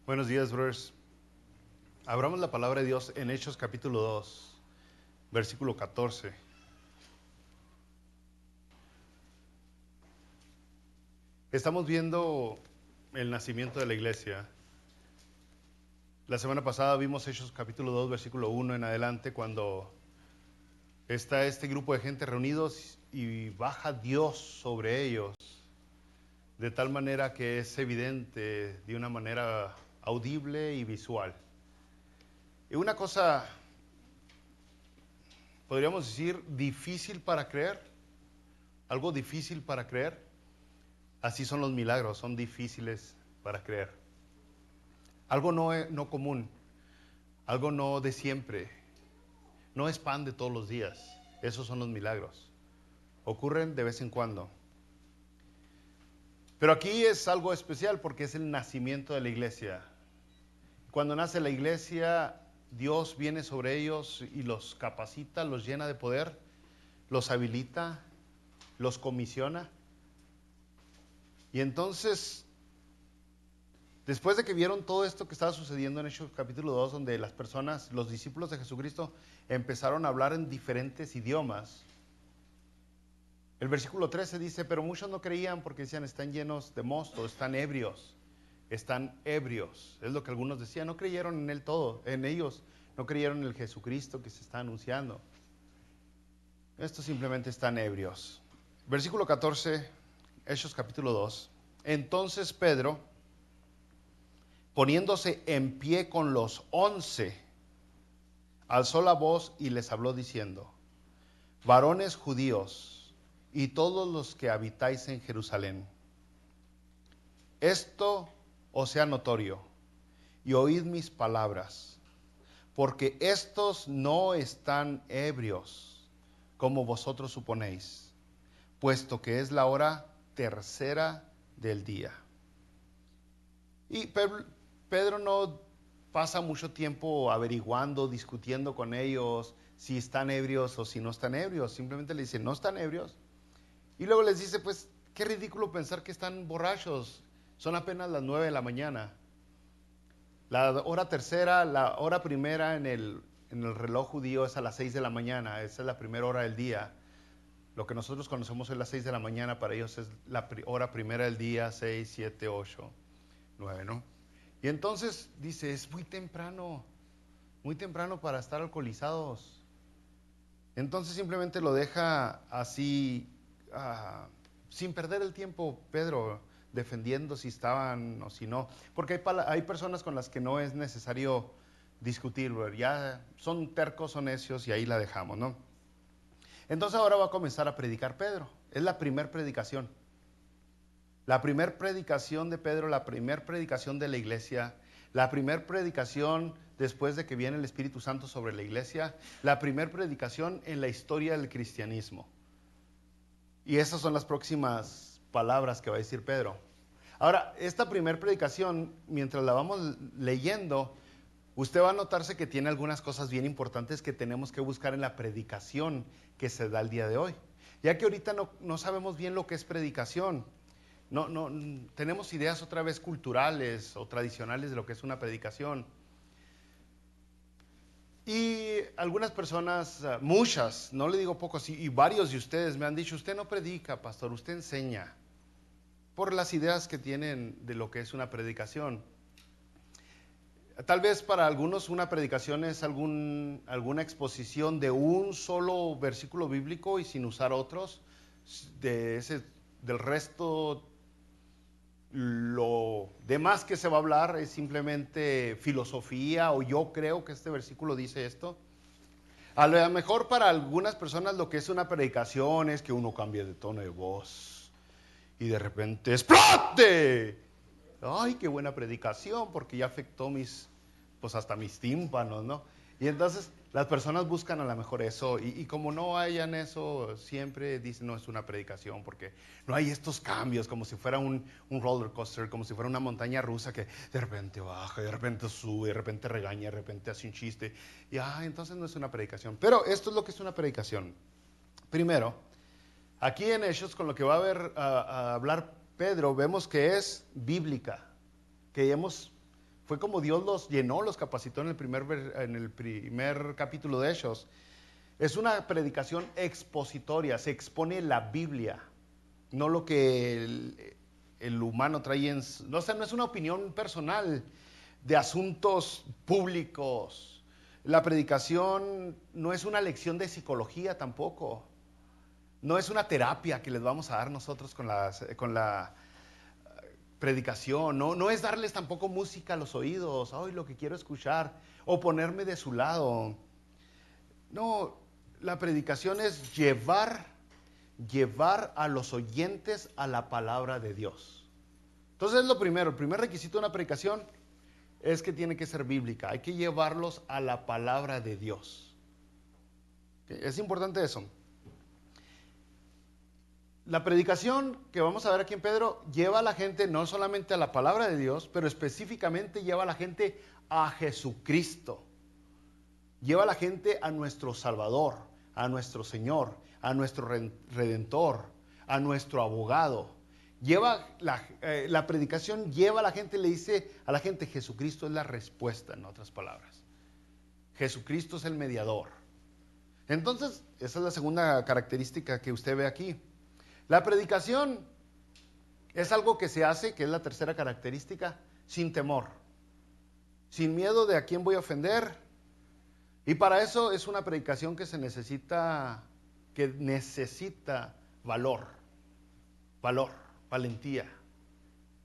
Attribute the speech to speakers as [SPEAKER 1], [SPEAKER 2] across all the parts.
[SPEAKER 1] Buenos días, brothers. Abramos la palabra de Dios en Hechos capítulo 2, versículo 14. Estamos viendo el nacimiento de la iglesia. La semana pasada vimos Hechos capítulo 2, versículo 1 en adelante, cuando está este grupo de gente reunidos y baja Dios sobre ellos, de tal manera que es evidente de una manera audible y visual. Y una cosa, podríamos decir, difícil para creer, algo difícil para creer, así son los milagros, son difíciles para creer. Algo no común, algo no de siempre, no es pan de todos los días, esos son los milagros, ocurren de vez en cuando. Pero aquí es algo especial porque es el nacimiento de la iglesia. Cuando nace la iglesia, Dios viene sobre ellos y los capacita, los llena de poder, los habilita, los comisiona. Y entonces, después de que vieron todo esto que estaba sucediendo en Hechos capítulo 2, donde las personas, los discípulos de Jesucristo, empezaron a hablar en diferentes idiomas, el versículo 13 dice, pero muchos no creían porque decían, están llenos de mosto, están ebrios. Están ebrios, es lo que algunos decían, no creyeron en él todo, en ellos, no creyeron en el Jesucristo que se está anunciando. Estos simplemente están ebrios. Versículo 14, Hechos capítulo 2. Entonces Pedro, poniéndose en pie con los 11, alzó la voz y les habló diciendo, varones judíos y todos los que habitáis en Jerusalén, esto os sea notorio, y oíd mis palabras, porque estos no están ebrios, como vosotros suponéis, puesto que es la hora tercera del día. Y Pedro no pasa mucho tiempo averiguando, discutiendo con ellos si están ebrios o si no están ebrios, simplemente le dice, no están ebrios, y luego les dice, pues, qué ridículo pensar que están borrachos. Son apenas las 9 de la mañana. La hora tercera, la hora primera en el reloj judío es a las 6 de la mañana. Esa es la primera hora del día. Lo que nosotros conocemos es las 6 de la mañana, para ellos es la hora primera del día, 6, 7, 8, 9, ¿no? Y entonces dice, es muy temprano para estar alcoholizados. Entonces simplemente lo deja así, sin perder el tiempo, Pedro, defendiendo si estaban o si no, porque hay personas con las que no es necesario discutir, ya son tercos, son necios y ahí la dejamos, ¿no? Entonces ahora va a comenzar a predicar Pedro, es la primera predicación. La primera predicación de Pedro, la primera predicación de la iglesia, la primera predicación después de que viene el Espíritu Santo sobre la iglesia, la primera predicación en la historia del cristianismo. Y esas son las próximas palabras que va a decir Pedro. Ahora, esta primera predicación, mientras la vamos leyendo, usted va a notarse que tiene algunas cosas bien importantes que tenemos que buscar en la predicación que se da el día de hoy. Ya que ahorita no sabemos bien lo que es predicación. No, tenemos ideas otra vez culturales o tradicionales de lo que es una predicación. Y algunas personas, muchas, no le digo pocos, y varios de ustedes me han dicho, usted no predica, pastor, usted enseña, por las ideas que tienen de lo que es una predicación. Tal vez para algunos una predicación es alguna exposición de un solo versículo bíblico y sin usar otros, del resto. Lo demás que se va a hablar es simplemente filosofía, o yo creo que este versículo dice esto. A lo mejor para algunas personas lo que es una predicación es que uno cambie de tono de voz y de repente ¡explote! ¡Ay, qué buena predicación! Porque ya afectó hasta mis tímpanos, ¿no? Y entonces las personas buscan a lo mejor eso, y como no hayan eso, siempre dicen, no es una predicación, porque no hay estos cambios, como si fuera un roller coaster, como si fuera una montaña rusa que de repente baja, de repente sube, de repente regaña, de repente hace un chiste, y entonces no es una predicación. Pero esto es lo que es una predicación. Primero, aquí en Hechos, con lo que va a hablar Pedro, vemos que es bíblica, que hemos Fue como Dios los llenó, los capacitó en en el primer capítulo de Hechos. Es una predicación expositoria, se expone la Biblia, no lo que el humano trae no, o sea, no es una opinión personal de asuntos públicos. La predicación no es una lección de psicología tampoco. No es una terapia que les vamos a dar nosotros con la predicación. No es darles tampoco música a los oídos, ay, lo que quiero escuchar, o ponerme de su lado. No, la predicación es llevar a los oyentes a la palabra de Dios. Entonces es lo primero, el primer requisito de una predicación es que tiene que ser bíblica, hay que llevarlos a la palabra de Dios. Es importante eso. La predicación que vamos a ver aquí en Pedro lleva a la gente no solamente a la palabra de Dios, pero específicamente lleva a la gente a Jesucristo. Lleva a la gente a nuestro Salvador, a nuestro Señor, a nuestro Redentor, a nuestro abogado. La predicación lleva a la gente, le dice a la gente, Jesucristo es la respuesta, en otras palabras. Jesucristo es el mediador. Entonces, esa es la segunda característica que usted ve aquí. La predicación es algo que se hace, que es la tercera característica, sin temor, sin miedo de a quién voy a ofender. Y para eso es una predicación que necesita valor, valentía.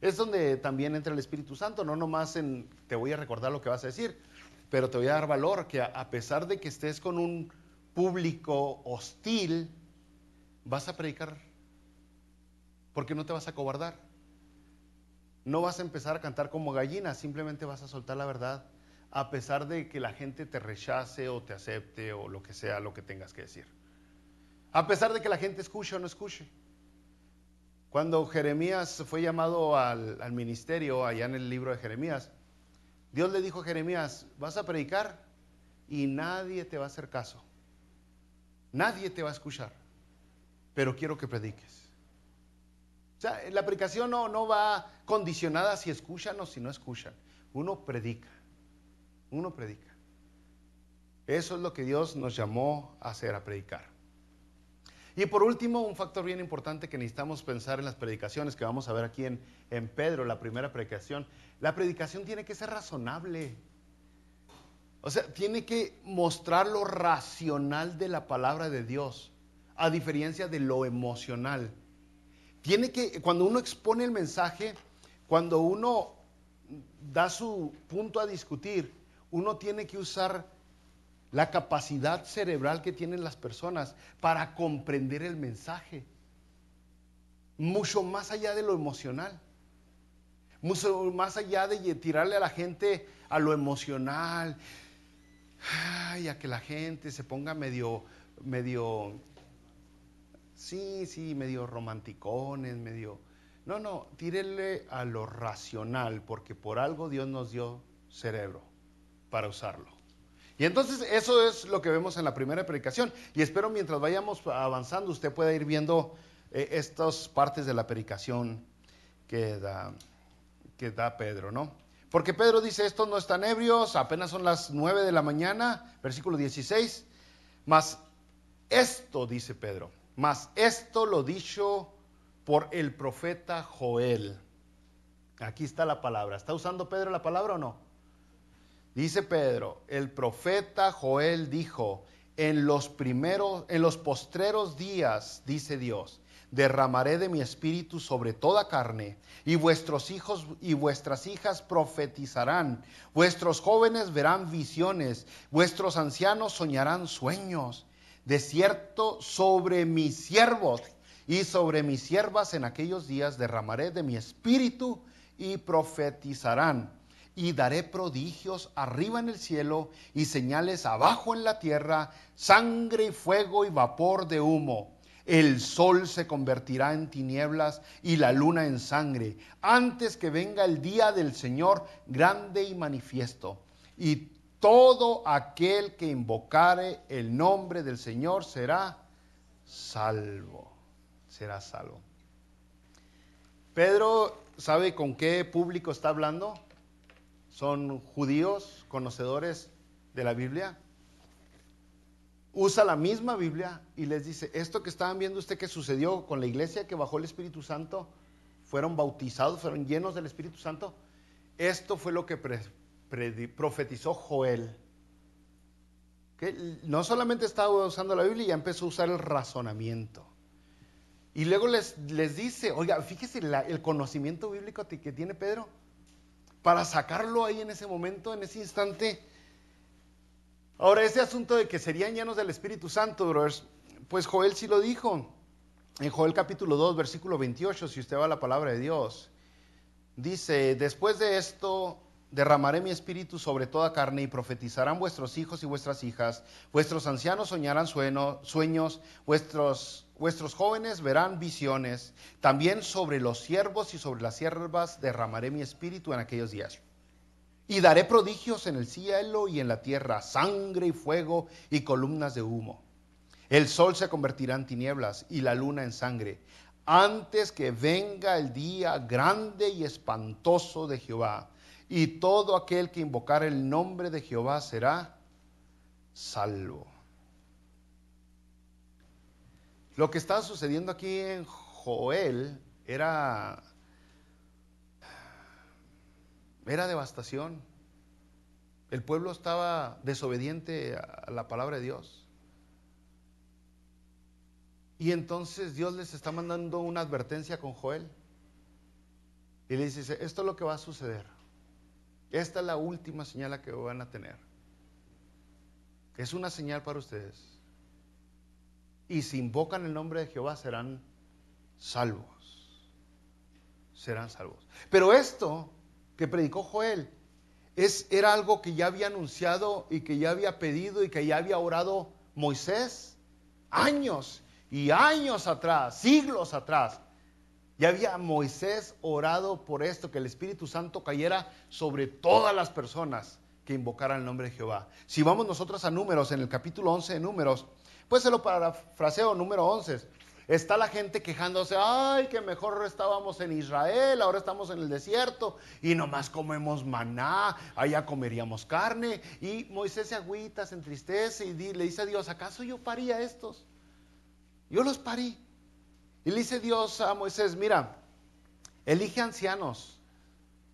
[SPEAKER 1] Es donde también entra el Espíritu Santo, no nomás en te voy a recordar lo que vas a decir, pero te voy a dar valor, que a pesar de que estés con un público hostil, vas a predicar, porque no te vas a acobardar. No vas a empezar a cantar como gallina, simplemente vas a soltar la verdad, a pesar de que la gente te rechace o te acepte o lo que sea lo que tengas que decir. A pesar de que la gente escuche o no escuche. Cuando Jeremías fue llamado al ministerio, allá en el libro de Jeremías, Dios le dijo a Jeremías, vas a predicar y nadie te va a hacer caso. Nadie te va a escuchar, pero quiero que prediques. O sea, la predicación no va condicionada si escuchan o si no escuchan. Uno predica. Eso es lo que Dios nos llamó a hacer, a predicar. Y por último, un factor bien importante que necesitamos pensar en las predicaciones que vamos a ver aquí en Pedro, la primera predicación. La predicación tiene que ser razonable. O sea, tiene que mostrar lo racional de la palabra de Dios, a diferencia de lo emocional. Cuando uno expone el mensaje, cuando uno da su punto a discutir, uno tiene que usar la capacidad cerebral que tienen las personas para comprender el mensaje, mucho más allá de lo emocional, mucho más allá de tirarle a la gente a lo emocional, a que la gente se ponga medio romanticones, no, tírele a lo racional, porque por algo Dios nos dio cerebro para usarlo. Y entonces eso es lo que vemos en la primera predicación. Y espero mientras vayamos avanzando usted pueda ir viendo estas partes de la predicación que da Pedro, ¿no? Porque Pedro dice, estos no están ebrios, apenas son las 9 de la mañana, versículo 16. Mas esto, dice Pedro, lo dicho por el profeta Joel. Aquí está la palabra. ¿Está usando Pedro la palabra o no? Dice Pedro, el profeta Joel dijo, en los postreros días, dice Dios, derramaré de mi espíritu sobre toda carne, y vuestros hijos y vuestras hijas profetizarán, vuestros jóvenes verán visiones, vuestros ancianos soñarán sueños. De cierto, sobre mis siervos y sobre mis siervas en aquellos días derramaré de mi espíritu y profetizarán. Y daré prodigios arriba en el cielo y señales abajo en la tierra, sangre y fuego y vapor de humo. El sol se convertirá en tinieblas y la luna en sangre, antes que venga el día del Señor grande y manifiesto. Y todo aquel que invocare el nombre del Señor será salvo. Será salvo. Pedro, ¿sabe con qué público está hablando? son judíos, conocedores de la Biblia. Usa la misma Biblia y les dice, esto que estaban viendo usted que sucedió con la iglesia, que bajó el Espíritu Santo, fueron bautizados, fueron llenos del Espíritu Santo. Esto fue lo que profetizó Joel. Que no solamente estaba usando la Biblia, ya empezó a usar el razonamiento. Y luego les dice, oiga, fíjese el conocimiento bíblico que tiene Pedro, para sacarlo ahí en ese momento, en ese instante. Ahora, ese asunto de que serían llenos del Espíritu Santo, brothers, pues Joel sí lo dijo. En Joel capítulo 2, versículo 28, si usted va a la palabra de Dios, dice, después de esto derramaré mi espíritu sobre toda carne y profetizarán vuestros hijos y vuestras hijas, vuestros ancianos soñarán sueños, vuestros jóvenes verán visiones, también sobre los siervos y sobre las siervas derramaré mi espíritu en aquellos días. Y daré prodigios en el cielo y en la tierra, sangre y fuego y columnas de humo. El sol se convertirá en tinieblas y la luna en sangre, antes que venga el día grande y espantoso de Jehová. Y todo aquel que invocar el nombre de Jehová será salvo. Lo que estaba sucediendo aquí en Joel era devastación. El pueblo estaba desobediente a la palabra de Dios. Y entonces Dios les está mandando una advertencia con Joel. Y les dice, esto es lo que va a suceder. Esta es la última señal que van a tener. Es una señal para ustedes. Y si invocan el nombre de Jehová serán salvos. Serán salvos. Pero esto que predicó Joel era algo que ya había anunciado y que ya había pedido y que ya había orado Moisés años y años atrás, siglos atrás. Ya había Moisés orado por esto, que el Espíritu Santo cayera sobre todas las personas que invocaran el nombre de Jehová. Si vamos nosotros a Números, en el capítulo 11 de Números, pues se lo parafraseo, número 11. Está la gente quejándose, ay, que mejor estábamos en Israel, ahora estamos en el desierto y nomás comemos maná, allá comeríamos carne. Y Moisés se agüita, se entristece y le dice a Dios, ¿acaso yo parí a estos? Yo los parí. Y le dice Dios a Moisés, mira, elige ancianos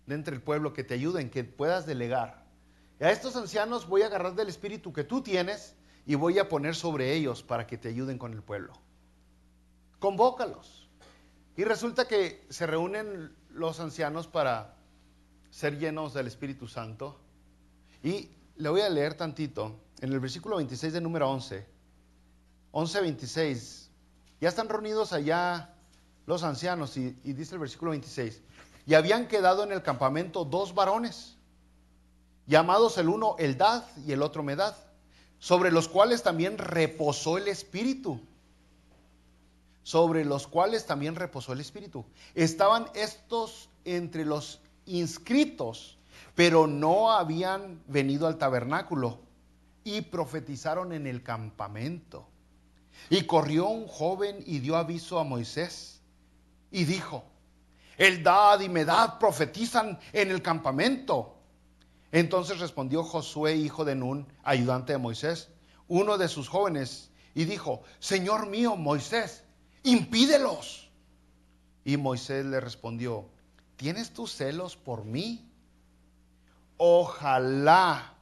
[SPEAKER 1] de entre el pueblo que te ayuden, que puedas delegar. Y a estos ancianos voy a agarrar del espíritu que tú tienes y voy a poner sobre ellos para que te ayuden con el pueblo. Convócalos. Y resulta que se reúnen los ancianos para ser llenos del Espíritu Santo. Y le voy a leer tantito, en el versículo 26 de número 11, 11:26. Ya están reunidos allá los ancianos y dice el versículo 26. Y habían quedado en el campamento 2 varones, llamados el uno Eldad y el otro Medad, sobre los cuales también reposó el Espíritu. Sobre los cuales también reposó el Espíritu. Estaban estos entre los inscritos, pero no habían venido al tabernáculo, y profetizaron en el campamento. Y corrió un joven y dio aviso a Moisés y dijo, Eldad y Medad profetizan en el campamento. Entonces respondió Josué, hijo de Nun, ayudante de Moisés, uno de sus jóvenes, y dijo, Señor mío Moisés, impídelos. Y Moisés le respondió, ¿tienes tú celos por mí? Ojalá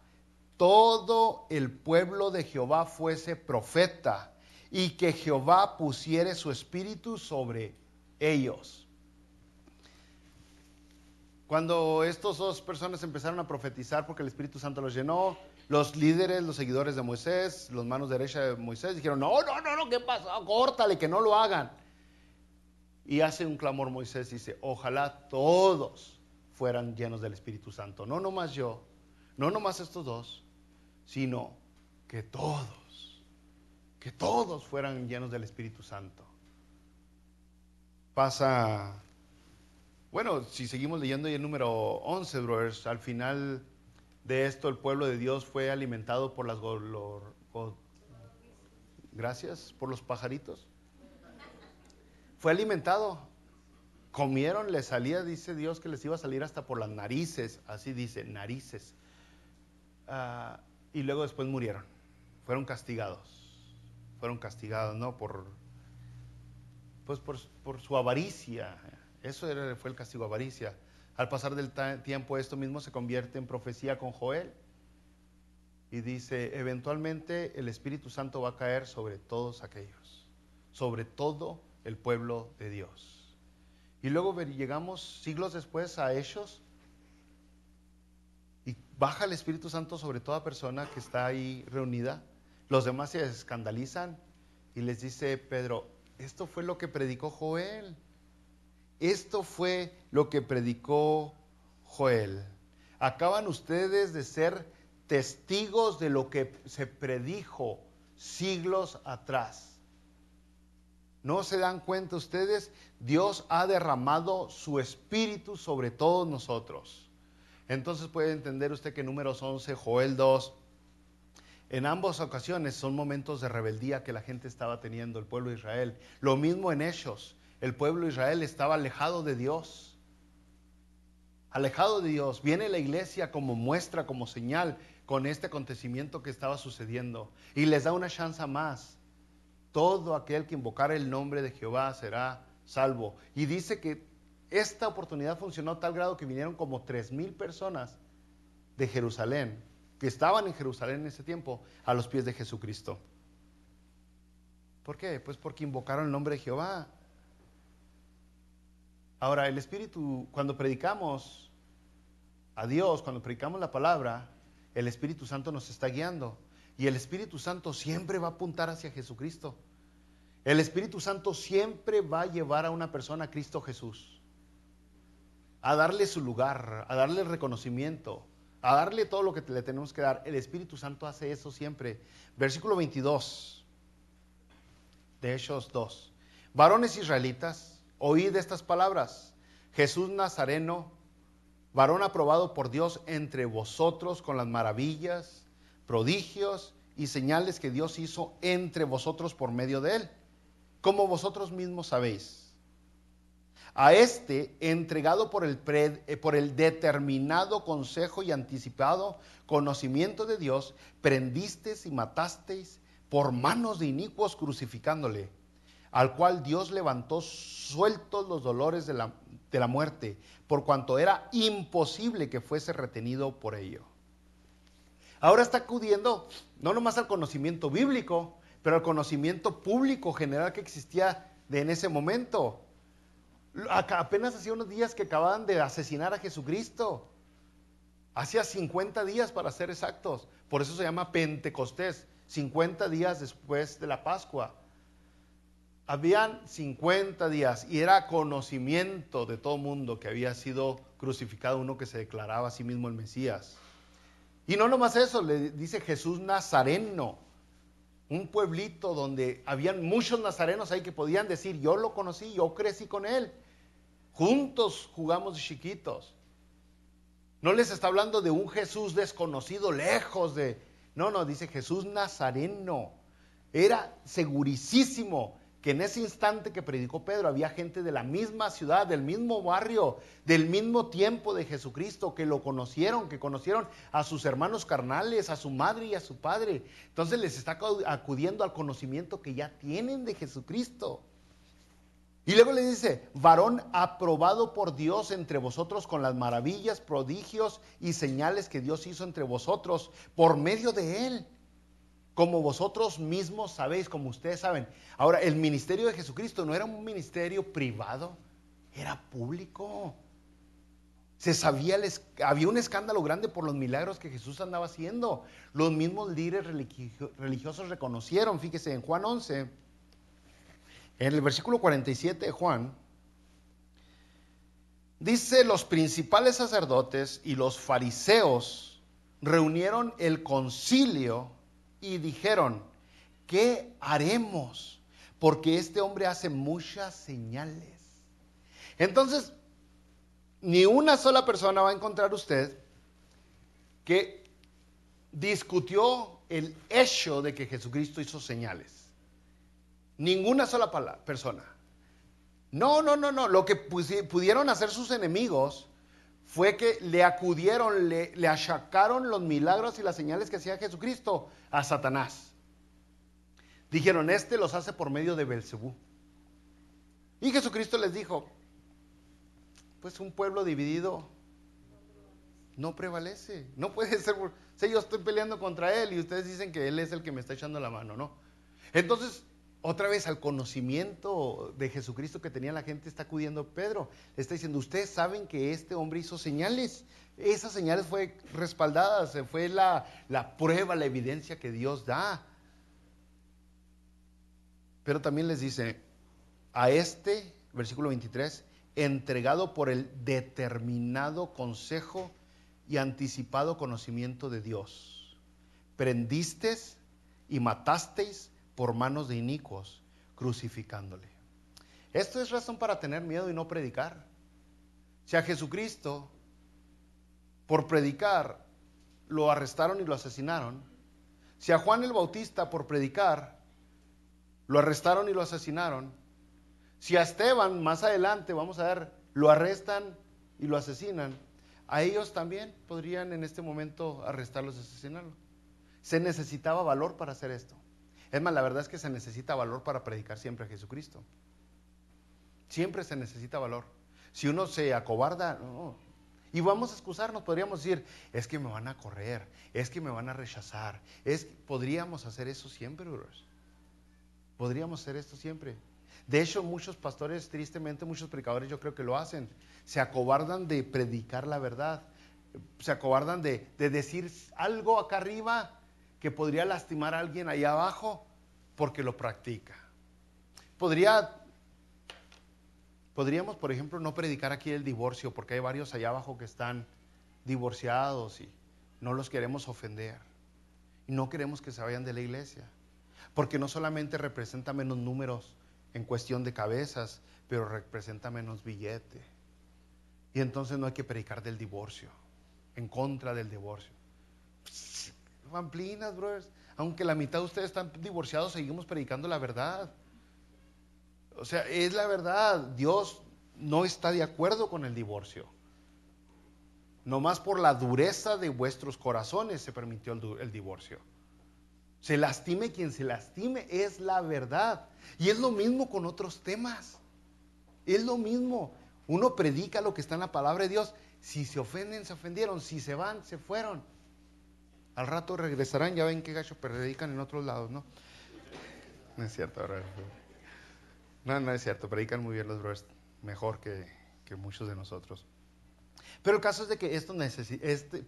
[SPEAKER 1] todo el pueblo de Jehová fuese profeta, y que Jehová pusiere su espíritu sobre ellos. Cuando estos 2 personas empezaron a profetizar porque el Espíritu Santo los llenó, los líderes, los seguidores de Moisés, los manos derechas de Moisés dijeron, no, ¿qué pasa? Córtale, que no lo hagan. Y hace un clamor Moisés, dice, ojalá todos fueran llenos del Espíritu Santo. No nomás yo, no nomás estos 2, sino que todos fueran llenos del Espíritu Santo. Pasa, bueno, si seguimos leyendo ahí el número 11, brothers, al final de esto el pueblo de Dios fue alimentado por las gracias por los pajaritos. Fue alimentado comieron, les salía, dice Dios, que les iba a salir hasta por las narices, así dice, narices. Y luego después murieron, fueron castigados, ¿no? Por su avaricia. Eso fue el castigo, avaricia. Al pasar del tiempo, esto mismo se convierte en profecía con Joel. Y dice, eventualmente el Espíritu Santo va a caer sobre todos aquellos, sobre todo el pueblo de Dios. Y luego llegamos siglos después a Hechos, y baja el Espíritu Santo sobre toda persona que está ahí reunida. Los demás se escandalizan y les dice Pedro, esto fue lo que predicó Joel. Esto fue lo que predicó Joel. Acaban ustedes de ser testigos de lo que se predijo siglos atrás. ¿No se dan cuenta ustedes? Dios ha derramado su Espíritu sobre todos nosotros. Entonces puede entender usted que Números 11, Joel 2, en ambas ocasiones son momentos de rebeldía que la gente estaba teniendo, el pueblo de Israel. Lo mismo en Hechos. El pueblo de Israel estaba alejado de Dios. Alejado de Dios. Viene la iglesia como muestra, como señal con este acontecimiento que estaba sucediendo. Y les da una chance más. Todo aquel que invocara el nombre de Jehová será salvo. Y dice que esta oportunidad funcionó a tal grado que vinieron como 3,000 personas de Jerusalén, que estaban en Jerusalén en ese tiempo, a los pies de Jesucristo. ¿Por qué? Pues porque invocaron el nombre de Jehová. Ahora, el Espíritu, cuando predicamos a Dios, cuando predicamos la palabra, el Espíritu Santo nos está guiando. Y el Espíritu Santo siempre va a apuntar hacia Jesucristo. El Espíritu Santo siempre va a llevar a una persona a Cristo Jesús, a darle su lugar, a darle el reconocimiento, a darle todo lo que le tenemos que dar. El Espíritu Santo hace eso siempre. Versículo 22 de Hechos 2. Varones israelitas, oíd estas palabras. Jesús Nazareno, varón aprobado por Dios entre vosotros con las maravillas, prodigios y señales que Dios hizo entre vosotros por medio de él, como vosotros mismos sabéis. A este, entregado por el determinado consejo y anticipado conocimiento de Dios, prendisteis y matasteis por manos de inicuos crucificándole, al cual Dios levantó sueltos los dolores de la muerte, por cuanto era imposible que fuese retenido por ello. Ahora está acudiendo no nomás al conocimiento bíblico, pero al conocimiento público general que existía en ese momento. Apenas hacía unos días que acababan de asesinar a Jesucristo. Hacía 50 días para ser exactos. Por eso se llama Pentecostés, 50 días después de la Pascua. Habían 50 días y era conocimiento de todo mundo que había sido crucificado uno que se declaraba a sí mismo el Mesías. Y no nomás eso, le dice Jesús Nazareno, un pueblito donde habían muchos nazarenos ahí que podían decir, yo lo conocí, yo crecí con él, juntos jugamos de chiquitos. No les está hablando de un Jesús desconocido, lejos de... No, dice Jesús Nazareno. Era segurísimo que en ese instante que predicó Pedro había gente de la misma ciudad, del mismo barrio, del mismo tiempo de Jesucristo, que lo conocieron, que conocieron a sus hermanos carnales, a su madre y a su padre. Entonces les está acudiendo al conocimiento que ya tienen de Jesucristo. Y luego le dice, varón aprobado por Dios entre vosotros con las maravillas, prodigios y señales que Dios hizo entre vosotros por medio de él, como vosotros mismos sabéis, como ustedes saben. Ahora, el ministerio de Jesucristo no era un ministerio privado, era público. Se sabía, había un escándalo grande por los milagros que Jesús andaba haciendo. Los mismos líderes religiosos reconocieron. Fíjese, en Juan 11, en el versículo 47 de Juan, dice, los principales sacerdotes y los fariseos reunieron el concilio y dijeron, ¿qué haremos? Porque este hombre hace muchas señales. Entonces, ni una sola persona va a encontrar usted que discutió el hecho de que Jesucristo hizo señales. Ninguna sola persona. No. Lo que pudieron hacer sus enemigos fue que le acudieron, le achacaron los milagros y las señales que hacía Jesucristo a Satanás. Dijeron, este los hace por medio de Belcebú. Y Jesucristo les dijo, pues un pueblo dividido no prevalece. No puede ser, si yo estoy peleando contra él y ustedes dicen que él es el que me está echando la mano, ¿no? Entonces, otra vez al conocimiento de Jesucristo que tenía la gente está acudiendo Pedro. Le está diciendo, ustedes saben que este hombre hizo señales. Esas señales fue respaldadas, fue la prueba, la evidencia que Dios da. Pero también les dice, a este, versículo 23, entregado por el determinado consejo y anticipado conocimiento de Dios, prendisteis y matasteis por manos de inicuos, crucificándole. Esto es razón para tener miedo y no predicar. Si a Jesucristo, por predicar, lo arrestaron y lo asesinaron, si a Juan el Bautista, por predicar, lo arrestaron y lo asesinaron, si a Esteban, más adelante, vamos a ver, lo arrestan y lo asesinan, a ellos también podrían en este momento arrestarlos y asesinarlos. Se necesitaba valor para hacer esto. Es más, la verdad es que se necesita valor para predicar siempre a Jesucristo. Siempre se necesita valor. Si uno se acobarda, no. Y vamos a excusarnos, podríamos decir, es que me van a correr, es que me van a rechazar. Podríamos hacer eso siempre, brothers. Podríamos hacer esto siempre. De hecho, muchos pastores, tristemente, muchos predicadores, yo creo que lo hacen. Se acobardan de predicar la verdad. Se acobardan de decir algo acá arriba que podría lastimar a alguien allá abajo porque lo practica. Podríamos, por ejemplo, no predicar aquí el divorcio porque hay varios allá abajo que están divorciados y no los queremos ofender. Y no queremos que se vayan de la iglesia. Porque no solamente representa menos números en cuestión de cabezas, pero representa menos billete. Y entonces no hay que predicar del divorcio, en contra del divorcio. Pamplinas, brothers. Aunque la mitad de ustedes están divorciados, seguimos predicando la verdad. O sea, es la verdad. Dios no está de acuerdo con el divorcio. Nomás por la dureza de vuestros corazones se permitió el divorcio. Se lastime quien se lastime, es la verdad. Y es lo mismo con otros temas. Es lo mismo. Uno predica lo que está en la palabra de Dios. Si se ofenden, se ofendieron. Si se van, se fueron. Al rato regresarán. Ya ven qué gacho predican en otros lados, ¿no? No es cierto, ¿verdad? No es cierto. Predican muy bien los brothers. Mejor que muchos de nosotros. Pero el caso es de que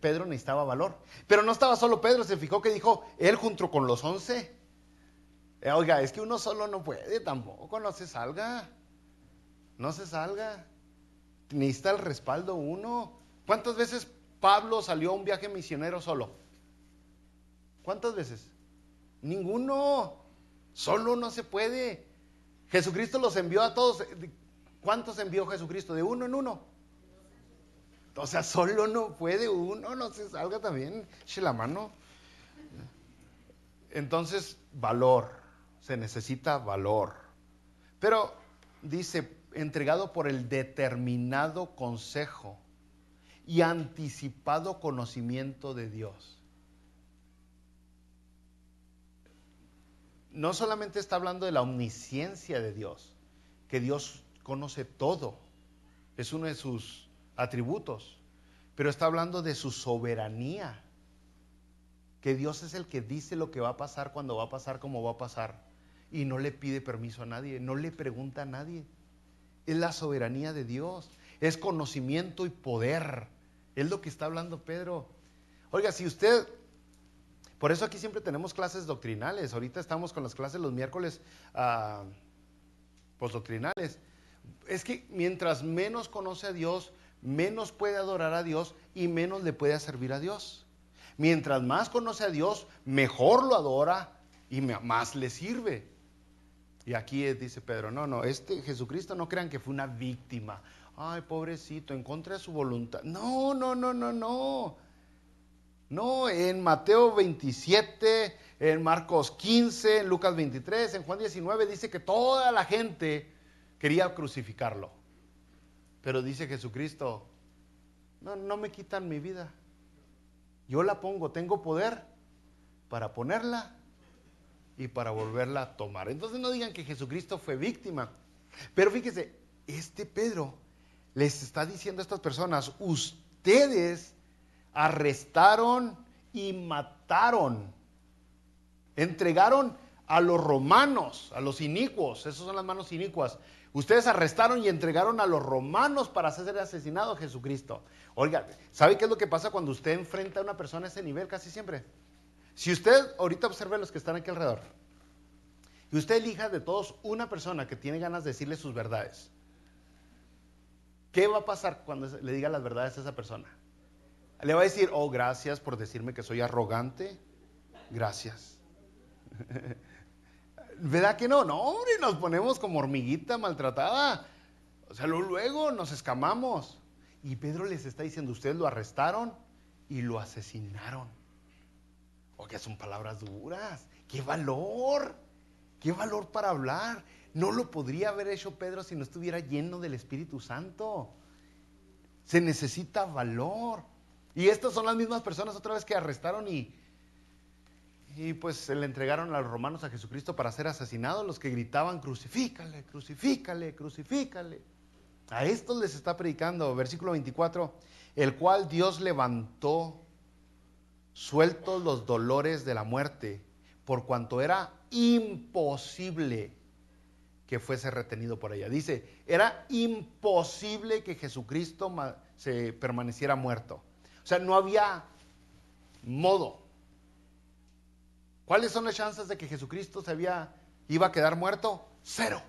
[SPEAKER 1] Pedro necesitaba valor. Pero no estaba solo Pedro, se fijó que dijo él junto con los 11. Oiga, es que uno solo no puede tampoco, no se salga. No se salga. Necesita el respaldo uno. ¿Cuántas veces Pablo salió a un viaje misionero solo? ¿Cuántas veces? Ninguno. Solo no se puede. Jesucristo los envió a todos. ¿Cuántos envió Jesucristo? ¿De uno en uno? O sea, solo no puede uno, no se salga también, eche la mano. Entonces, valor, se necesita valor. Pero dice, entregado por el determinado consejo y anticipado conocimiento de Dios. No solamente está hablando de la omnisciencia de Dios, que Dios conoce todo, es uno de sus atributos, pero está hablando de su soberanía, que Dios es el que dice lo que va a pasar, cuando va a pasar, cómo va a pasar, y no le pide permiso a nadie, no le pregunta a nadie. Es la soberanía de Dios, es conocimiento y poder, es lo que está hablando Pedro. Oiga, si usted, por eso aquí siempre tenemos clases doctrinales, ahorita estamos con las clases los miércoles postdoctrinales. Es que mientras menos conoce a Dios, menos puede adorar a Dios y menos le puede servir a Dios. Mientras más conoce a Dios, mejor lo adora y más le sirve. Y aquí dice Pedro, no, Jesucristo no crean que fue una víctima. Ay, pobrecito, en contra de su voluntad. No. No, en Mateo 27, en Marcos 15, en Lucas 23, en Juan 19 dice que toda la gente quería crucificarlo. Pero dice Jesucristo, no me quitan mi vida. Yo la pongo, tengo poder para ponerla y para volverla a tomar. Entonces no digan que Jesucristo fue víctima. Pero fíjese, Pedro les está diciendo a estas personas, ustedes arrestaron y mataron, entregaron a los romanos, a los inicuos, esas son las manos inicuas. Ustedes arrestaron y entregaron a los romanos para ser asesinado a Jesucristo. Oiga, ¿sabe qué es lo que pasa cuando usted enfrenta a una persona a ese nivel casi siempre? Si usted ahorita observe a los que están aquí alrededor y usted elija de todos una persona que tiene ganas de decirle sus verdades, ¿qué va a pasar cuando le diga las verdades a esa persona? Le va a decir, oh, gracias por decirme que soy arrogante, gracias. ¿Verdad que no? No, hombre, nos ponemos como hormiguita maltratada. O sea, luego nos escamamos. Y Pedro les está diciendo, ustedes lo arrestaron y lo asesinaron. Oiga, son palabras duras. ¡Qué valor! ¡Qué valor para hablar! No lo podría haber hecho Pedro si no estuviera lleno del Espíritu Santo. Se necesita valor. Y estas son las mismas personas otra vez que arrestaron y pues se le entregaron a los romanos a Jesucristo para ser asesinado, los que gritaban, crucifícale, crucifícale, crucifícale. A estos les está predicando, versículo 24, el cual Dios levantó, sueltos los dolores de la muerte, por cuanto era imposible que fuese retenido por ella. Dice, era imposible que Jesucristo se permaneciera muerto. O sea, no había modo. ¿Cuáles son las chances de que Jesucristo iba a quedar muerto? 0.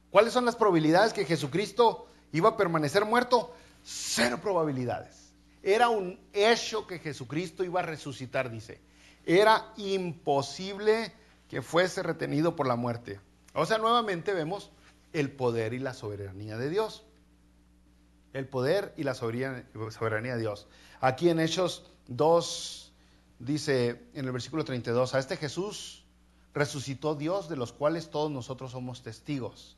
[SPEAKER 1] ¿Cuáles son las probabilidades que Jesucristo iba a permanecer muerto? 0 probabilidades. Era un hecho que Jesucristo iba a resucitar, dice. Era imposible que fuese retenido por la muerte. O sea, nuevamente vemos el poder y la soberanía de Dios. El poder y la soberanía de Dios. Aquí en Hechos 2... dice en el versículo 32, a este Jesús resucitó Dios, de los cuales todos nosotros somos testigos.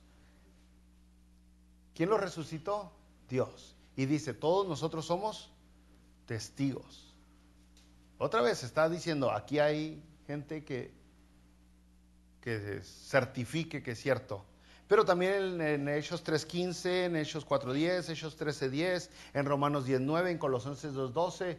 [SPEAKER 1] ¿Quién lo resucitó? Dios. Y dice, todos nosotros somos testigos. Otra vez está diciendo, aquí hay gente que certifique que es cierto. Pero también en Hechos 3.15, en Hechos 4.10, Hechos 13.10, en Romanos 10.9, en Colosenses 2.12,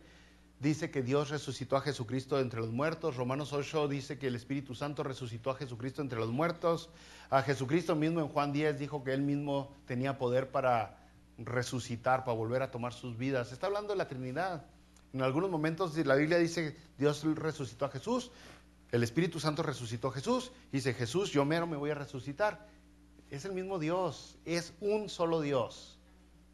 [SPEAKER 1] dice que Dios resucitó a Jesucristo entre los muertos. Romanos 8 dice que el Espíritu Santo resucitó a Jesucristo entre los muertos. A Jesucristo mismo en Juan 10 dijo que Él mismo tenía poder para resucitar, para volver a tomar sus vidas. Está hablando de la Trinidad. En algunos momentos la Biblia dice Dios resucitó a Jesús, el Espíritu Santo resucitó a Jesús. Dice Jesús, yo mero me voy a resucitar. Es el mismo Dios, es un solo Dios.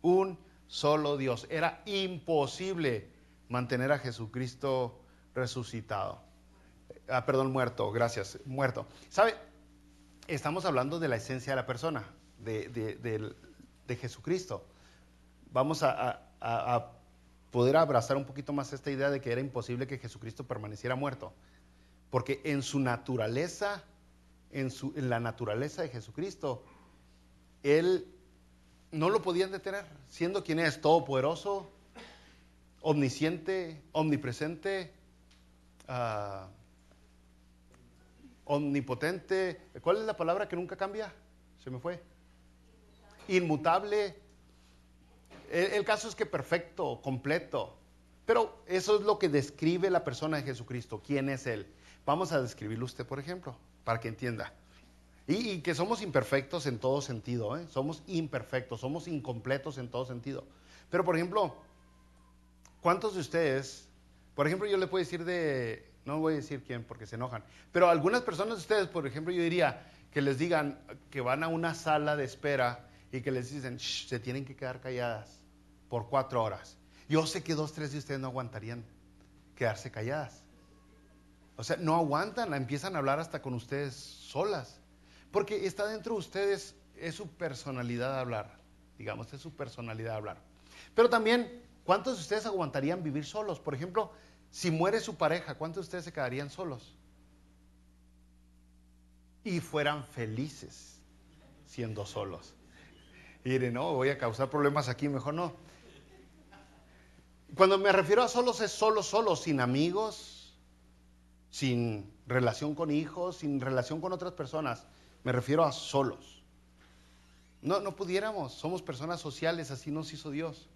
[SPEAKER 1] Un solo Dios. Era imposible mantener a Jesucristo resucitado. Muerto, gracias, muerto. ¿Sabe? Estamos hablando de la esencia de la persona, de Jesucristo. Vamos a poder abrazar un poquito más esta idea de que era imposible que Jesucristo permaneciera muerto. Porque en su naturaleza, en la naturaleza de Jesucristo, Él no lo podían detener, siendo quien es todopoderoso, omnisciente, omnipresente, omnipotente. ¿Cuál es la palabra que nunca cambia? Se me fue. Inmutable. El caso es que perfecto, completo. Pero eso es lo que describe la persona de Jesucristo. ¿Quién es Él? Vamos a describirlo usted, por ejemplo, para que entienda. Y que somos imperfectos en todo sentido, ¿eh? Somos imperfectos, somos incompletos en todo sentido. Pero, por ejemplo, ¿cuántos de ustedes, por ejemplo, yo le puedo decir no voy a decir quién porque se enojan, pero algunas personas de ustedes, por ejemplo, yo diría que les digan que van a una sala de espera y que les dicen, se tienen que quedar calladas por 4 horas. Yo sé que 2, 3 de ustedes no aguantarían quedarse calladas. O sea, no aguantan, empiezan a hablar hasta con ustedes solas. Porque está dentro de ustedes, es su personalidad de hablar. Digamos, es su personalidad de hablar. Pero también, ¿cuántos de ustedes aguantarían vivir solos? Por ejemplo, si muere su pareja, ¿cuántos de ustedes se quedarían solos? Y fueran felices siendo solos. Mire, no, voy a causar problemas aquí, mejor no. Cuando me refiero a solos es solo, sin amigos, sin relación con hijos, sin relación con otras personas. Me refiero a solos. No pudiéramos, somos personas sociales, así nos hizo Dios.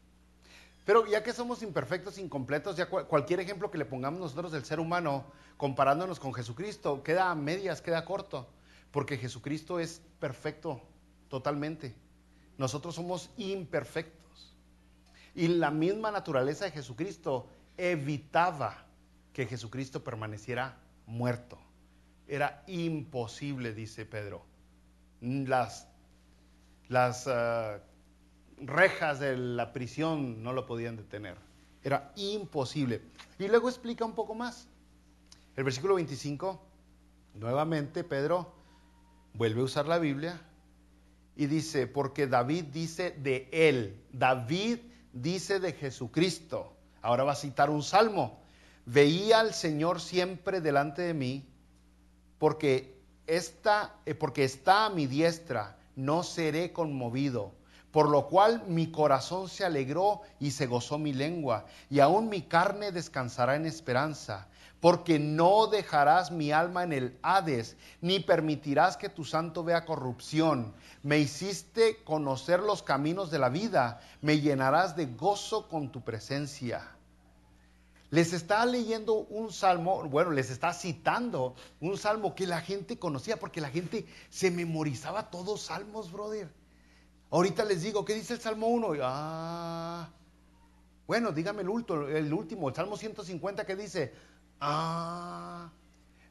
[SPEAKER 1] Pero ya que somos imperfectos, incompletos, ya cualquier ejemplo que le pongamos nosotros del ser humano, comparándonos con Jesucristo, queda a medias, queda corto, porque Jesucristo es perfecto totalmente. Nosotros somos imperfectos. Y la misma naturaleza de Jesucristo evitaba que Jesucristo permaneciera muerto. Era imposible, dice Pedro. Las rejas de la prisión no lo podían detener. Era imposible. Y luego explica un poco más. El versículo 25, nuevamente Pedro vuelve a usar la Biblia y dice, porque David dice de él, David dice de Jesucristo. Ahora va a citar un salmo. Veía al Señor siempre delante de mí, porque está a mi diestra, no seré conmovido. Por lo cual mi corazón se alegró y se gozó mi lengua, y aún mi carne descansará en esperanza, porque no dejarás mi alma en el Hades, ni permitirás que tu santo vea corrupción. Me hiciste conocer los caminos de la vida, me llenarás de gozo con tu presencia. Les está leyendo un salmo, bueno, les está citando un salmo que la gente conocía, porque la gente se memorizaba todos salmos, brother. Ahorita les digo, ¿qué dice el Salmo 1? Bueno, dígame el último, el Salmo 150, ¿qué dice?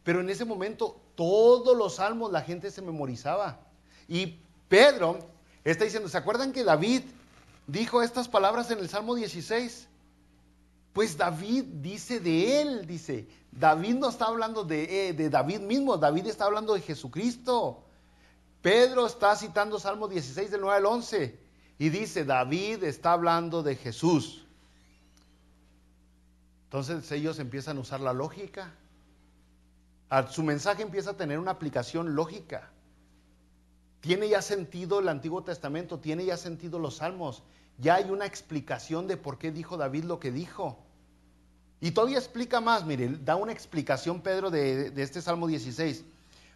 [SPEAKER 1] Pero en ese momento todos los salmos la gente se memorizaba. Y Pedro está diciendo, ¿se acuerdan que David dijo estas palabras en el Salmo 16? Pues David dice de él, dice, David no está hablando de David mismo, David está hablando de Jesucristo. Pedro está citando Salmo 16 del 9 al 11 y dice, David está hablando de Jesús. Entonces ellos empiezan a usar la lógica. Su mensaje empieza a tener una aplicación lógica. Tiene ya sentido el Antiguo Testamento, tiene ya sentido los Salmos. Ya hay una explicación de por qué dijo David lo que dijo. Y todavía explica más, mire, da una explicación Pedro de este Salmo 16.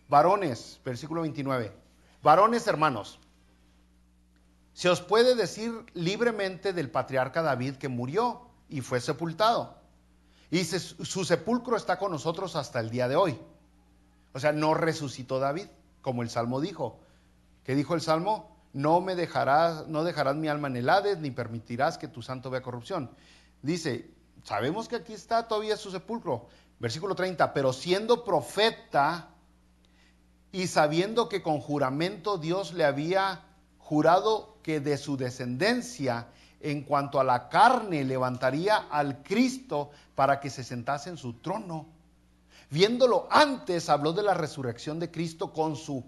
[SPEAKER 1] Varones, versículo 29. Varones hermanos, se os puede decir libremente del patriarca David que murió y fue sepultado. Y su sepulcro está con nosotros hasta el día de hoy. O sea, no resucitó David, como el Salmo dijo. ¿Qué dijo el Salmo? No dejarás mi alma en el Hades, ni permitirás que tu santo vea corrupción. Dice, sabemos que aquí está todavía su sepulcro. Versículo 30, pero siendo profeta y sabiendo que con juramento Dios le había jurado que de su descendencia, en cuanto a la carne, levantaría al Cristo para que se sentase en su trono. Viéndolo antes, habló de la resurrección de Cristo con su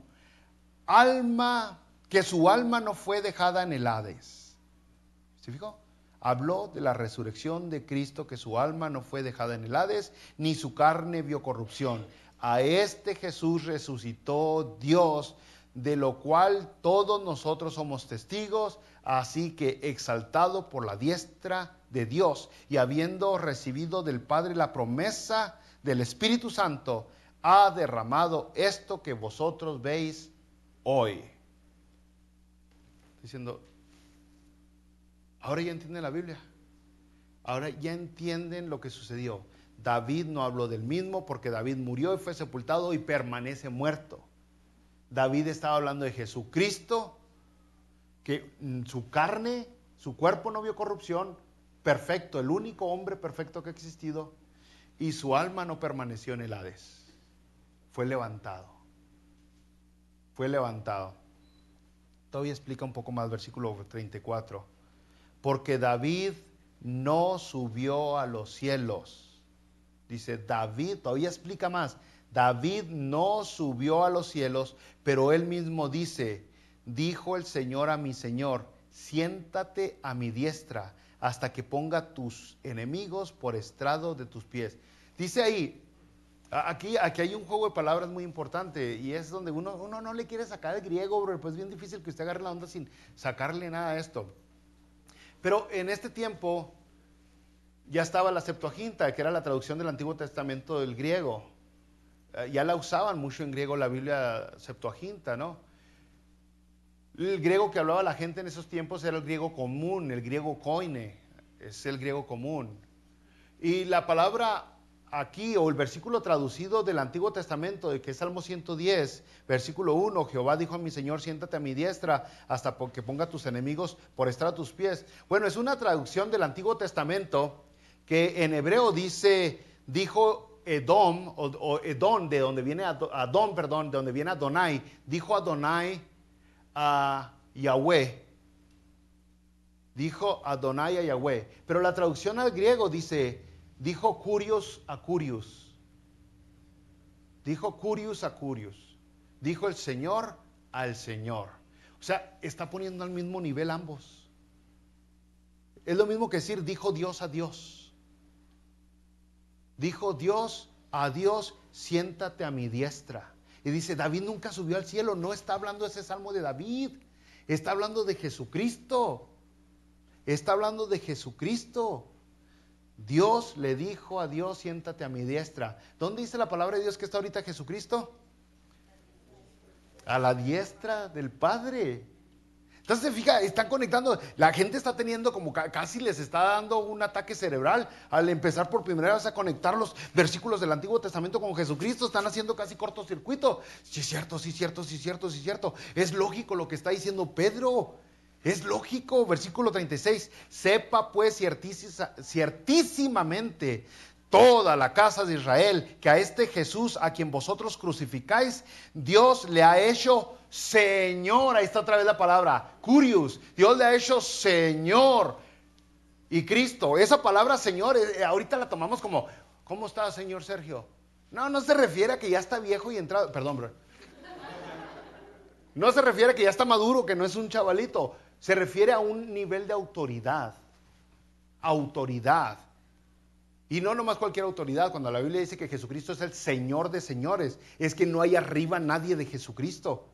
[SPEAKER 1] alma, que su alma no fue dejada en el Hades. ¿Se fijó? Habló de la resurrección de Cristo, que su alma no fue dejada en el Hades, ni su carne vio corrupción. A este Jesús resucitó Dios, de lo cual todos nosotros somos testigos, así que exaltado por la diestra de Dios y habiendo recibido del Padre la promesa del Espíritu Santo, ha derramado esto que vosotros veis hoy. Diciendo, ahora ya entienden la Biblia, ahora ya entienden lo que sucedió. David no habló del mismo porque David murió y fue sepultado y permanece muerto. David estaba hablando de Jesucristo, que su carne, su cuerpo no vio corrupción, perfecto, el único hombre perfecto que ha existido, y su alma no permaneció en el Hades. Fue levantado. Fue levantado. Todavía explica un poco más, versículo 34. Porque David no subió a los cielos. Dice David, todavía explica más. David no subió a los cielos, pero él mismo dice, dijo el Señor a mi Señor, siéntate a mi diestra hasta que ponga tus enemigos por estrado de tus pies. Dice ahí, Aquí hay un juego de palabras muy importante y es donde uno no le quiere sacar el griego, bro, pues es bien difícil que usted agarre la onda sin sacarle nada a esto. Pero en este tiempo ya estaba la Septuaginta, que era la traducción del Antiguo Testamento del griego. Ya la usaban mucho en griego la Biblia Septuaginta, ¿no? El griego que hablaba la gente en esos tiempos era el griego común, el griego koine, es el griego común. Y la palabra aquí, o el versículo traducido del Antiguo Testamento, que es Salmo 110, versículo 1, Jehová dijo a mi Señor, siéntate a mi diestra hasta que ponga a tus enemigos por estar a tus pies. Bueno, es una traducción del Antiguo Testamento que en hebreo dijo Edom, o Edom, de donde viene Adón, perdón, de donde viene Adonai, dijo Adonai a Yahweh. Dijo Adonai a Yahweh. Pero la traducción al griego dijo Curios a Curios. Dijo Curios a Curios. Dijo el Señor al Señor. O sea, está poniendo al mismo nivel ambos. Es lo mismo que decir, dijo Dios a Dios. Dijo Dios a Dios, siéntate a mi diestra. Y dice, David nunca subió al cielo. No está hablando ese salmo de David. Está hablando de Jesucristo. Está hablando de Jesucristo. Dios le dijo a Dios, siéntate a mi diestra. ¿Dónde dice la palabra de Dios que está ahorita Jesucristo? A la diestra del Padre. Entonces, fija, están conectando, la gente está teniendo como casi les está dando un ataque cerebral al empezar por primera vez a conectar los versículos del Antiguo Testamento con Jesucristo, están haciendo casi cortocircuito. Sí es cierto, sí es cierto, sí es cierto, sí es cierto. Es lógico lo que está diciendo Pedro. Es lógico, versículo 36, sepa pues ciertísimamente toda la casa de Israel que a este Jesús a quien vosotros crucificáis, Dios le ha hecho Señor. Ahí está otra vez la palabra, Curios. Dios le ha hecho Señor y Cristo. Esa palabra Señor, ahorita la tomamos como, ¿cómo está, señor Sergio? No se refiere a que ya está viejo y entrado, perdón, bro. No se refiere a que ya está maduro, que no es un chavalito. Se refiere a un nivel de autoridad. Autoridad. Y no nomás cualquier autoridad. Cuando la Biblia dice que Jesucristo es el Señor de señores, es que no hay arriba nadie de Jesucristo.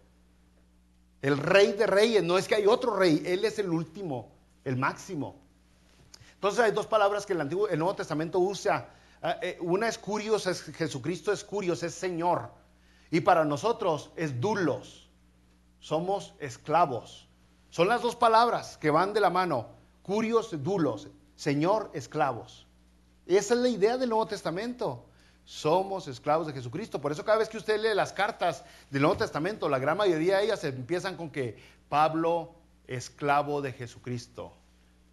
[SPEAKER 1] El Rey de reyes, no es que hay otro rey, Él es el último, el máximo. Entonces hay dos palabras que el Nuevo Testamento usa. Una es curios, Jesucristo es curios, es Señor. Y para nosotros es dulos. Somos esclavos. Son las dos palabras que van de la mano. Curios, dulos. Señor, esclavos. Esa es la idea del Nuevo Testamento. Somos esclavos de Jesucristo. Por eso cada vez que usted lee las cartas del Nuevo Testamento, la gran mayoría de ellas empiezan con que Pablo, esclavo de Jesucristo.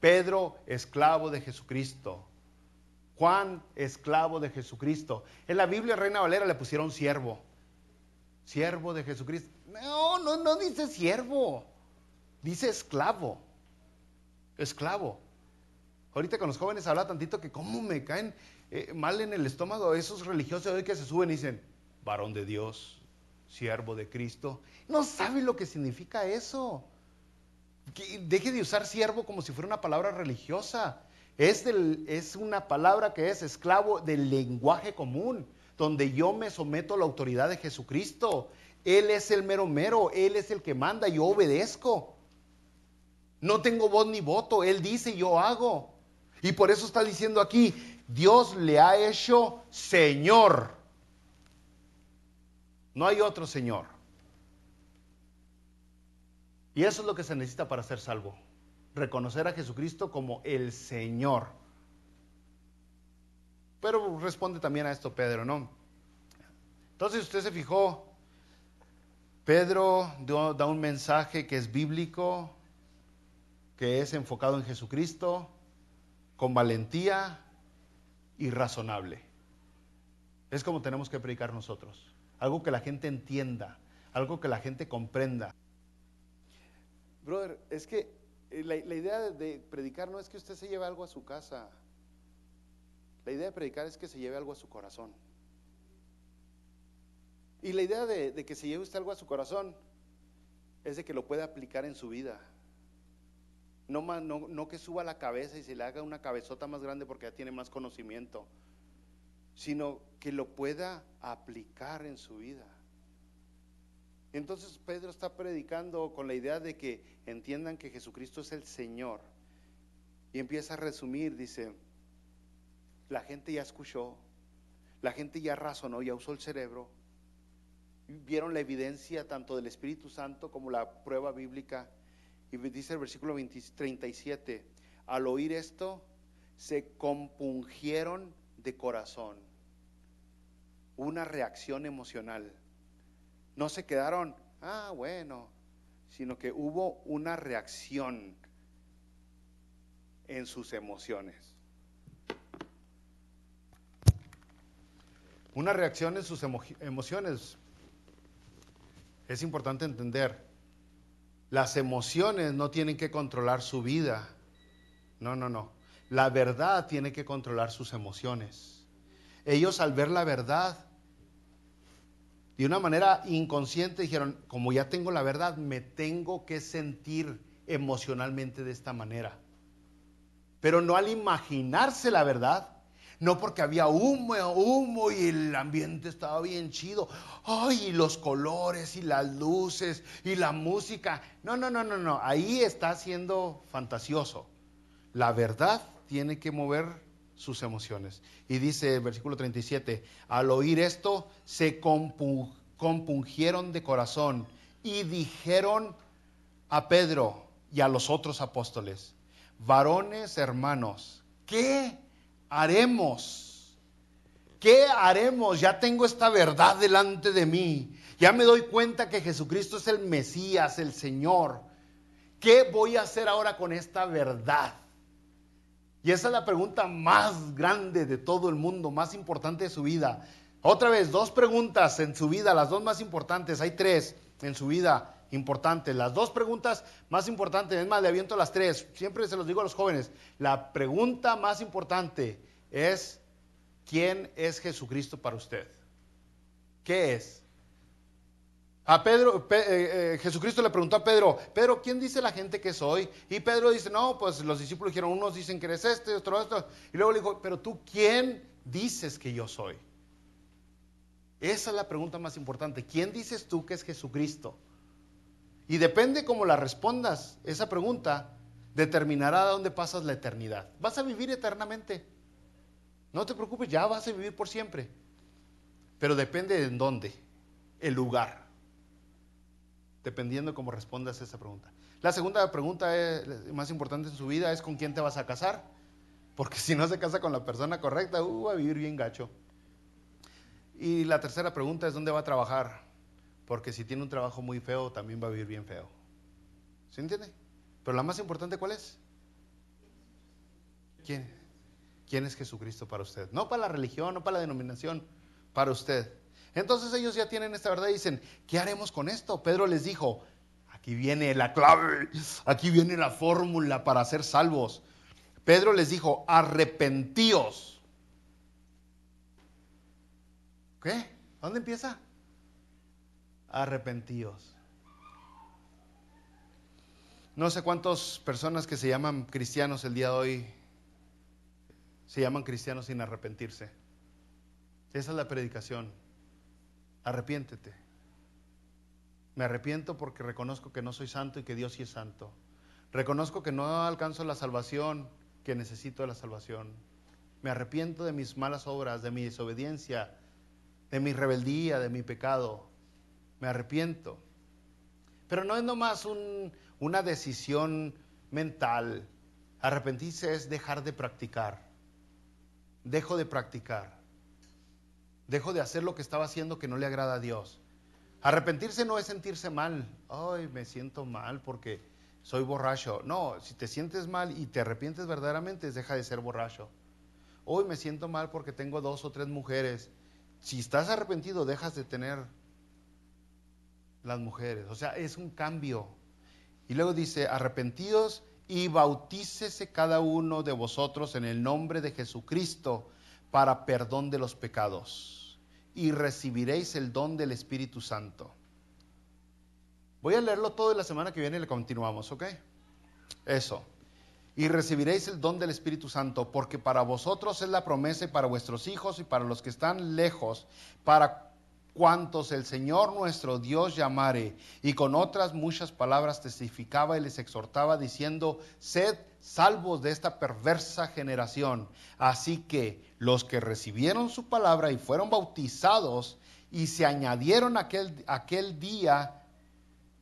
[SPEAKER 1] Pedro, esclavo de Jesucristo. Juan, esclavo de Jesucristo. En la Biblia Reina Valera le pusieron siervo. Siervo de Jesucristo. No dice siervo. Dice esclavo. Esclavo. Ahorita con los jóvenes habla tantito que cómo me caen mal en el estómago esos religiosos hoy que se suben y dicen, varón de Dios, siervo de Cristo. No sabe lo que significa eso. Deje de usar siervo como si fuera una palabra religiosa. Es una palabra que es esclavo del lenguaje común, donde yo me someto a la autoridad de Jesucristo. Él es el mero mero, Él es el que manda, yo obedezco. No tengo voz ni voto, Él dice y yo hago. Y por eso está diciendo aquí, Dios le ha hecho Señor. No hay otro Señor. Y eso es lo que se necesita para ser salvo. Reconocer a Jesucristo como el Señor. Pero responde también a esto Pedro, ¿no? Entonces usted se fijó, Pedro da un mensaje que es bíblico, que es enfocado en Jesucristo, con valentía y razonable. Es como tenemos que predicar nosotros. Algo que la gente entienda, algo que la gente comprenda. Brother, es que la idea de predicar no es que usted se lleve algo a su casa. La idea de predicar es que se lleve algo a su corazón. Y la idea de que se lleve usted algo a su corazón es de que lo pueda aplicar en su vida. No que suba la cabeza y se le haga una cabezota más grande porque ya tiene más conocimiento, sino que lo pueda aplicar en su vida. Entonces Pedro está predicando con la idea de que entiendan que Jesucristo es el Señor. Y empieza a resumir, dice, la gente ya escuchó, la gente ya razonó, ya usó el cerebro, vieron la evidencia tanto del Espíritu Santo como la prueba bíblica. Y dice el versículo 37, al oír esto, se compungieron de corazón. Una reacción emocional. No se quedaron, bueno, sino que hubo una reacción en sus emociones. Una reacción en sus emociones. Es importante entender, las emociones no tienen que controlar su vida. No. La verdad tiene que controlar sus emociones. Ellos, al ver la verdad, de una manera inconsciente dijeron, como ya tengo la verdad, me tengo que sentir emocionalmente de esta manera. Pero no al imaginarse la verdad, no porque había humo y el ambiente estaba bien chido, y los colores y las luces y la música. No, ahí está siendo fantasioso. La verdad tiene que mover sus emociones. Y dice el versículo 37, al oír esto se compungieron de corazón y dijeron a Pedro y a los otros apóstoles, varones hermanos, ¿qué haremos? ¿Qué haremos? Ya tengo esta verdad delante de mí. Ya me doy cuenta que Jesucristo es el Mesías, el Señor. ¿Qué voy a hacer ahora con esta verdad? Y esa es la pregunta más grande de todo el mundo, más importante de su vida. Otra vez, 2 preguntas en su vida, las 2 más importantes. Hay 3 en su vida importantes. Las 2 preguntas más importantes, es más, le aviento las 3. Siempre se los digo a los jóvenes. La pregunta más importante es, ¿quién es Jesucristo para usted? ¿Qué es? A Pedro, Jesucristo le preguntó a Pedro, Pedro, ¿quién dice la gente que soy? Y Pedro dice, no, pues los discípulos dijeron, unos dicen que eres este, otro esto. Y luego le dijo, pero tú, ¿quién dices que yo soy? Esa es la pregunta más importante. ¿Quién dices tú que es Jesucristo? Y depende cómo la respondas, esa pregunta determinará dónde pasas la eternidad. Vas a vivir eternamente. No te preocupes, ya vas a vivir por siempre. Pero depende de en dónde, el lugar. Dependiendo de cómo respondas esa pregunta. La segunda pregunta más importante en su vida es ¿con quién te vas a casar? Porque si no se casa con la persona correcta, va a vivir bien gacho. Y la tercera pregunta es ¿dónde va a trabajar? Porque si tiene un trabajo muy feo, también va a vivir bien feo. ¿Se entiende? Pero la más importante, ¿cuál es? ¿Quién es Jesucristo para usted? No para la religión, no para la denominación, para usted. Entonces ellos ya tienen esta verdad y dicen, ¿qué haremos con esto? Pedro les dijo, aquí viene la clave, aquí viene la fórmula para ser salvos. Pedro les dijo, arrepentíos. ¿Qué? ¿Dónde empieza? Arrepentíos. No sé cuántas personas que se llaman cristianos el día de hoy se llaman cristianos sin arrepentirse. Esa es la predicación. Arrepiéntete. Me arrepiento porque reconozco que no soy santo y que Dios sí es santo. Reconozco que no alcanzo la salvación, que necesito la salvación. Me arrepiento de mis malas obras, de mi desobediencia, de mi rebeldía, de mi pecado. Me arrepiento. Pero no es nomás una decisión mental. Arrepentirse es dejar de practicar. Dejo de practicar. Dejo de hacer lo que estaba haciendo que no le agrada a Dios. Arrepentirse no es sentirse mal. Ay, me siento mal porque soy borracho. No, si te sientes mal y te arrepientes verdaderamente, deja de ser borracho. Hoy me siento mal porque tengo 2 o 3 mujeres. Si estás arrepentido, dejas de tener las mujeres. O sea, es un cambio. Y luego dice, arrepentidos y bautícese cada uno de vosotros en el nombre de Jesucristo para perdón de los pecados, y recibiréis el don del Espíritu Santo. Voy a leerlo todo y la semana que viene le continuamos, ¿ok? Eso. y recibiréis el don del Espíritu Santo, porque para vosotros es la promesa y para vuestros hijos y para los que están lejos, para cuantos el Señor nuestro Dios llamare. Y con otras muchas palabras testificaba y les exhortaba diciendo, sed salvos de esta perversa generación. Así que los que recibieron su palabra y fueron bautizados y se añadieron aquel día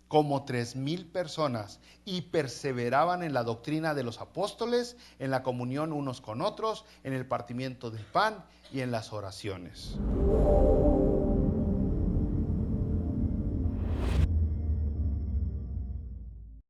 [SPEAKER 1] como 3,000 personas, y perseveraban en la doctrina de los apóstoles, en la comunión unos con otros, en el partimiento del pan y en las oraciones.